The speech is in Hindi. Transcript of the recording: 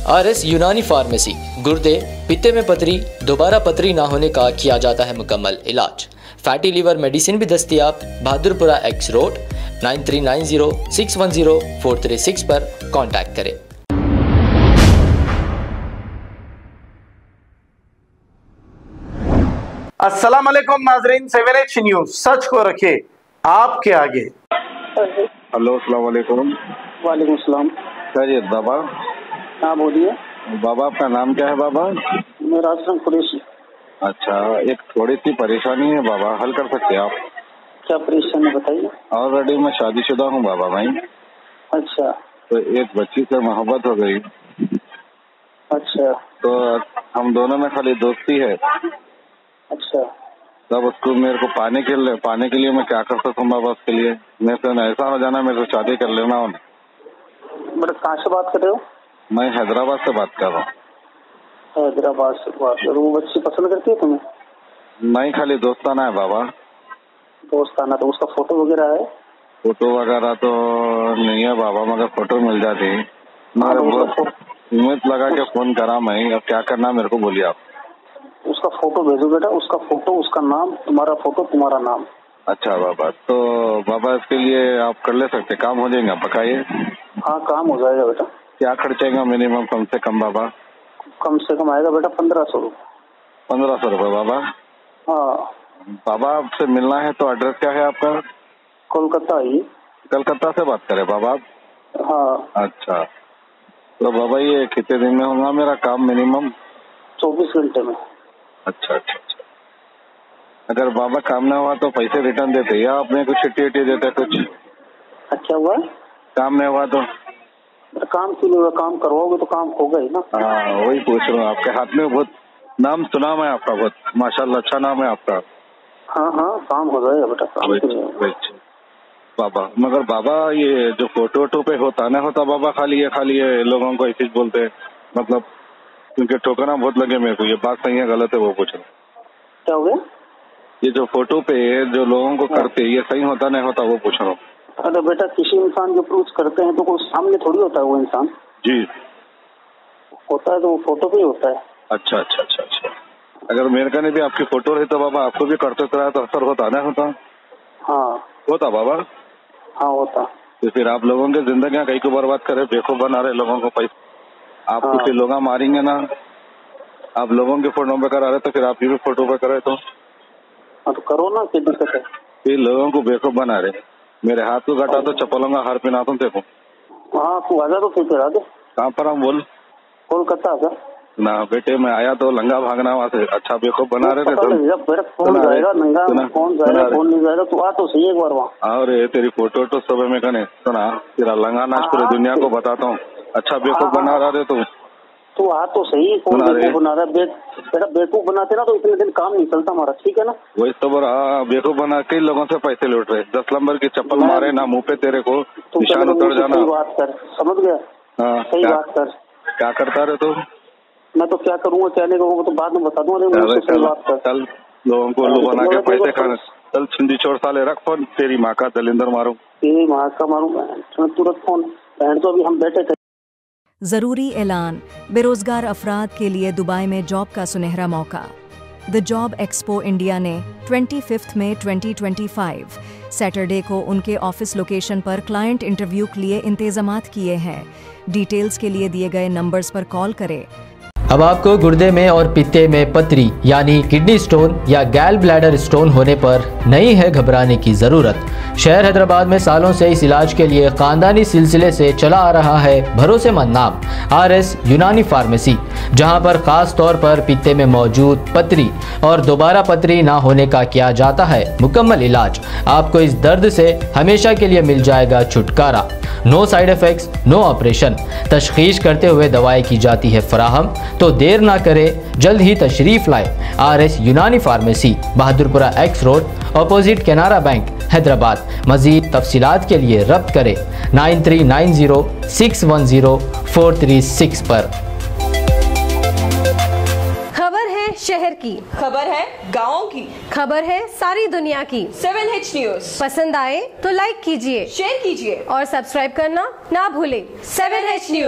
RS यूनानी फार्मेसी, गुर्दे, पित्ते में पथरी, दोबारा पथरी ना होने का किया जाता है मुकम्मल इलाज। फैटी लीवर मेडिसिन भी दस्तयाब। बहादुरपुरा X रोड 9390610436 पर कांटेक्ट करें। अस्सलाम वालेकुम नाजरीन, 7H न्यूज सच को रखे आपके आगे। हेलो, अस्सलाम वालेकुम। वालेकुम सलाम। खैरियत बाबा? हाँ बोलिए। बाबा आपका नाम क्या है बाबा? मेरा आसम कुरैशी। अच्छा, एक थोड़ी सी परेशानी है बाबा, हल कर सकते हैं आप? क्या परेशानी बताइए। ऑलरेडी मैं शादीशुदा हूँ बाबा भाई। अच्छा। तो एक बच्ची से मोहब्बत हो गई। अच्छा। तो हम दोनों में खाली दोस्ती है। अच्छा। तब उसको मेरे को पाने के लिए मैं क्या कर सकता हूँ बाबा? उसके लिए मेरे से ऐसा हो जाना, मेरे को शादी कर लेना हो। बड़ा कहाँ से बात कर रहे हो? मैं हैदराबाद से बात कर रहा हूँ। हैदराबाद से बात कर रहे हो। वो बच्ची पसंद करती है तुम्हें? नहीं, खाली दोस्ताना है बाबा। दोस्ताना? तो उसका फोटो वगैरह है? फोटो वगैरह तो नहीं है बाबा, मगर फोटो मिल जाती। हाँ, तो उम्मीद लगा के फोन करा मैं। अब क्या करना मेरे को बोलिए आप। उसका फोटो भेजो बेटा। उसका फोटो, उसका नाम, तुम्हारा फोटो, तुम्हारा नाम। अच्छा बाबा, तो बाबा इसके लिए आप कर ले सकते, काम हो जाएगा? बताइए। हाँ, काम हो जाएगा बेटा। क्या खर्चेगा मिनिमम, कम से कम बाबा? कम से कम आएगा बेटा 1500 रुपये। 1500 रुपये बाबा? हाँ बाबा, आपसे मिलना है तो एड्रेस क्या है आपका? कोलकाता ही। कलकत्ता से बात करें बाबा आप? हाँ। अच्छा, तो बाबा ये कितने दिन में होगा मेरा काम मिनिमम? 24 घंटे में। अच्छा अच्छा अच्छा। अगर बाबा काम ना हुआ तो पैसे रिटर्न देते या आपने कुछ चिट्ठी देते कुछ? अच्छा हुआ? काम नहीं हुआ तो? काम क्यों नहीं हुआ? काम करवाओगे तो काम होगा ही ना। हाँ, वही पूछ रहा हूँ। आपके हाथ में बहुत नाम सुना मैं आपका, बहुत माशाल्लाह अच्छा नाम है आपका। हाँ हाँ, काम हो जाएगा बेटा। काम बाबा, मगर बाबा ये जो फोटो पे होता ना होता बाबा, खाली ये लोगों को ऐसे बोलते हैं, मतलब क्योंकि ठोकना बहुत लगे मेरे को। ये बात सही है गलत है वो पूछ रहा हूँ। क्या हो गया? ये जो फोटो पे जो लोगों को करते ये सही होता नहीं होता वो पूछ रहा हूँ। अरे बेटा, किसी इंसान जो अप्रोच करते हैं तो कोई सामने थोड़ी होता है वो इंसान। जी होता है तो वो फोटो पे ही होता है। अच्छा अच्छा अच्छा अच्छा। अगर मेरे का नहीं भी आपकी फोटो रही तो बाबा आपको भी करते तो असर होता ना होता? हाँ होता बाबा। हाँ होता। तो फिर आप लोगों की जिंदगी कहीं को बर्बाद करे, बेवकूफ बना रहे लोगों को पैसा। आप कुछ लोग मारेंगे ना, आप लोगों के फोटो पे करा रहे तो फिर आप भी फोटो पे करे तो? हाँ तो करो ना, क्या दिक्कत है? फिर लोगों को बेवकूफ बना रहे। मेरे हाथ को घटा तो चप्पलों का हार पहना तुम देखो। हाँ तू आजा तो फिर करा दे। कहाँ पर हम बोल? कोलकाता आजा ना बेटे, मैं आया तो लंगा भागना वहाँ से। अच्छा बेवकूफ बना रहे थे तुम। कौन जाएगा नंगा? कौन जाएगा कौन नहीं जाएगा? तू आ तो सही एक बार वहाँ। और तेरी फोटो तो सुबह में कने सुना, तेरा लंगा नाच पूरी दुनिया को बताता हूँ। अच्छा बेवकूफ बना रहे तुम। तू आ तो सही, कौन बेवकूफ बना रहा है? बेटा बेवकूफ बनाते ना तो इतने दिन काम नहीं चलता हमारा, ठीक है ना? वही तो बेवकूफ बना कई लोगों से पैसे लूट रहे। 10 नंबर की चप्पल मारे ना मुंह पे तेरे को, निशान उतर जाना। सही बात कर, समझ गया? हाँ सही बात कर। क्या करता रहे तू? मैं तो क्या करूँगा, कहने को तो बाद में बता दूंगा। सही बात कर। चल लोगों को उल्लू बना के पैसे खाने। चल छिंदी छोड़ साले, रख फोन। तेरी माँ का दलिंदर मारूं। तेरी माँ का मारूं तुरंत फोन। बहन तो अभी हम बैठे थे। जरूरी ऐलान, बेरोजगार अफराद के लिए दुबई में जॉब का सुनहरा मौका। द जॉब एक्सपो इंडिया ने 25 मई 2025 सैटरडे को उनके ऑफिस लोकेशन पर क्लाइंट इंटरव्यू के लिए इंतजामात किए हैं। डिटेल्स के लिए दिए गए नंबर्स पर कॉल करें। अब आपको गुर्दे में और पित्ते में पथरी यानी किडनी स्टोन या गैल ब्लैडर स्टोन होने पर नहीं है घबराने की ज़रूरत। शहर हैदराबाद में सालों से इस इलाज के लिए ख़ानदानी सिलसिले से चला आ रहा है भरोसेमंद नाम RS यूनानी फार्मेसी, जहां पर ख़ास तौर पर पित्ते में मौजूद पथरी और दोबारा पथरी ना होने का किया जाता है मुकम्मल इलाज। आपको इस दर्द से हमेशा के लिए मिल जाएगा छुटकारा। No side effects, no operation. तशखीस करते हुए दवाएं की जाती है फराहम। तो देर ना करें, जल्द ही तशरीफ लाएं। RS यूनानी pharmacy, Bahadurpura X road, opposite Canara bank, Hyderabad. मज़ीद तफसीलात के लिए रब्त करें 9390610436 पर। खबर है शहर की, खबर है गाँव की, खबर है सारी दुनिया की। 7H न्यूज पसंद आए तो लाइक कीजिए, शेयर कीजिए और सब्सक्राइब करना ना भूलें। 7H news.